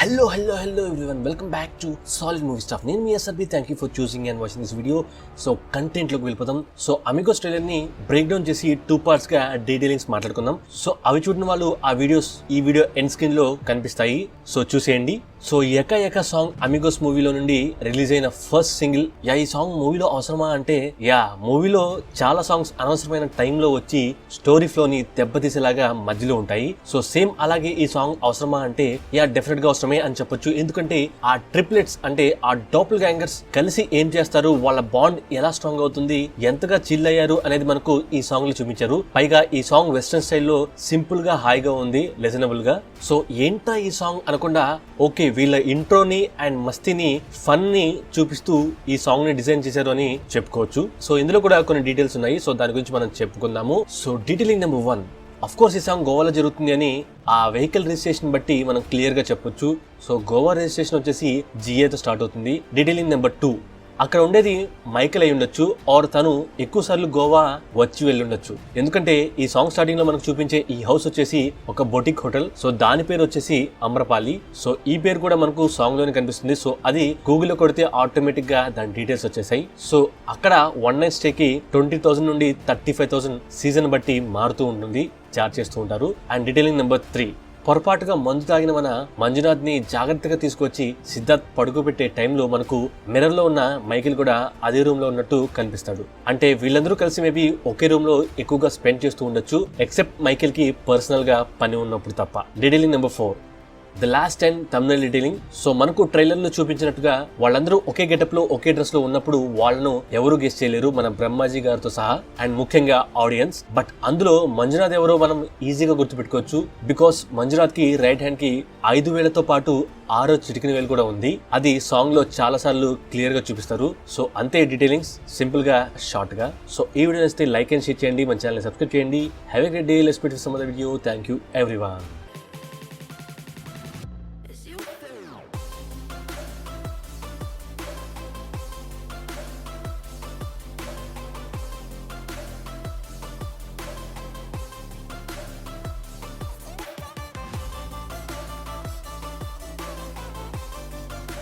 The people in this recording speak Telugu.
Hello everyone, welcome back to Solid Movie Stuff. నేను మీ SRB, thank you for choosing and watching this video. So కంటెంట్లోకి వెళ్ళిపోతాం. సో అమిగోస్ ట్రైలర్ని బ్రేక్ డౌన్ చేసి 2 పార్ట్స్గా డీటెయిలింగ్స్ మాట్లాడుకుందాం. సో అవి చూడని వాళ్ళు ఆ వీడియోస్ ఈ వీడియో ఎండ్ స్క్రీన్లో కనిపిస్తాయి. సో చూసేయండి. సో ఎక సాంగ్ అమిగోస్ మూవీలో నుండి రిలీజ్ అయిన ఫస్ట్ సింగిల్. ఈ సాంగ్ మూవీలో అవసరమా అంటే మూవీలో చాలా సాంగ్స్ అనవసరమైన టైంలో వచ్చి స్టోరీ ఫ్లోని దెబ్బతీసేలాగా మధ్యలో ఉంటాయి. సో సేమ్ అలాగే ఈ సాంగ్ అవసరమా అంటే డెఫినెట్ గా అవసరమే అని చెప్పొచ్చు. ఎందుకంటే ఆ ట్రిప్లెట్స్ అంటే ఆ డోపుల్ గ్యాంగర్స్ కలిసి ఏం చేస్తారు, వాళ్ళ బాండ్ ఎలా స్ట్రాంగ్ అవుతుంది, ఎంతగా చిల్ అయ్యారు అనేది మనకు ఈ సాంగ్ లో చూపించారు. పైగా ఈ సాంగ్ వెస్టర్న్ స్టైల్లో సింపుల్ గా హాయిగా ఉంది, లిజనబుల్ గా. సో ఏంటా ఈ సాంగ్ అనకుండా ఓకే వీళ్ళ ఇంట్రోని అండ్ మస్తీని ఫన్ ని చూపిస్తూ ఈ సాంగ్ ని డిజైన్ చేశారు అని చెప్పుకోవచ్చు. సో ఇందులో కూడా కొన్ని డీటెయిల్స్ ఉన్నాయి. సో దాని గురించి మనం చెప్పుకుందాము. So detailing number 1, of course ఈ సాంగ్ గోవాలో జరుగుతుంది అని ఆ వెహికల్ రిజిస్ట్రేషన్ బట్టి మనం క్లియర్ గా చెప్పొచ్చు. సో గోవా రిజిస్ట్రేషన్ వచ్చేసి జిఏతో స్టార్ట్ అవుతుంది. డీటెయిలింగ్ నెంబర్ 2, అక్కడ ఉండేది మైకేల్ అయి ఉండొచ్చు, ఆర్ తను ఎక్కువ సార్లు గోవా వచ్చి వెళ్ళి ఉండొచ్చు. ఎందుకంటే ఈ సాంగ్ స్టార్టింగ్ లో మనకు చూపించే ఈ హౌస్ వచ్చేసి ఒక బొటిక్ హోటల్. సో దాని పేరు వచ్చేసి అమ్రపాలి. సో ఈ పేరు కూడా మనకు సాంగ్ లోనే కనిపిస్తుంది. సో అది గూగుల్లో కొడితే ఆటోమేటిక్ గా దాని డీటెయిల్స్ వచ్చేసాయి. సో అక్కడ 1 నైట్ స్టే కి 20,000 నుండి 35,000 సీజన్ బట్టి మారుతూ ఉంటుంది, చార్జ్ చేస్తూ ఉంటారు. అండ్ డీటెయిలింగ్ నెంబర్ 3, పొరపాటుగా మందు తాగిన మన మంజునాథ్ ని జాగ్రత్తగా తీసుకొచ్చి సిద్ధార్థ్ పడుకోబెట్టే టైంలో మనకు మిర్రర్ లో ఉన్న మైకిల్ కూడా అదే రూమ్ లో ఉన్నట్టు కనిపిస్తాడు. అంటే వీళ్ళందరూ కలిసి మేబీ ఒకే రూమ్ లో ఎక్కువగా స్పెండ్ చేస్తూ ఉండొచ్చు, ఎక్సెప్ట్ మైకిల్ కి పర్సనల్ గా పని ఉన్నప్పుడు తప్ప. Detailing number 4, the last and thumbnail detailing. So మనకు ట్రైలర్ లో చూపించినట్టుగా వాళ్ళందరూ ఒకే గెటప్ లో ఒకే డ్రెస్ లో ఉన్నప్పుడు వాళ్ళను ఎవరు గెస్ చేయలేరు, మన బ్రహ్మాజీ గారితో సహా అండ్ ముఖ్యంగా ఆడియన్స్. బట్ అందులో మంజునాథ్ ఎవరో మనం ఈజీగా గుర్తుపెట్టుకోవచ్చు. బికాస్ మంజునాథ్ కి రైట్ హ్యాండ్ కి 5 వేలతో పాటు 6 చిటికిన వేలు కూడా ఉంది. అది సాంగ్ లో చాలా సార్లు క్లియర్ గా చూపిస్తారు. సో అంతే డీటెయిలింగ్స్, సింపుల్ గా షార్ట్ గా. సో ఈ వీడియో నచ్చితే లైక్ అండ్ షేర్ చేయండి, మన ఛానల్ సబ్స్క్రైబ్ చేయండి. Have a great day. Let's meet with some other video. Thank you everyone.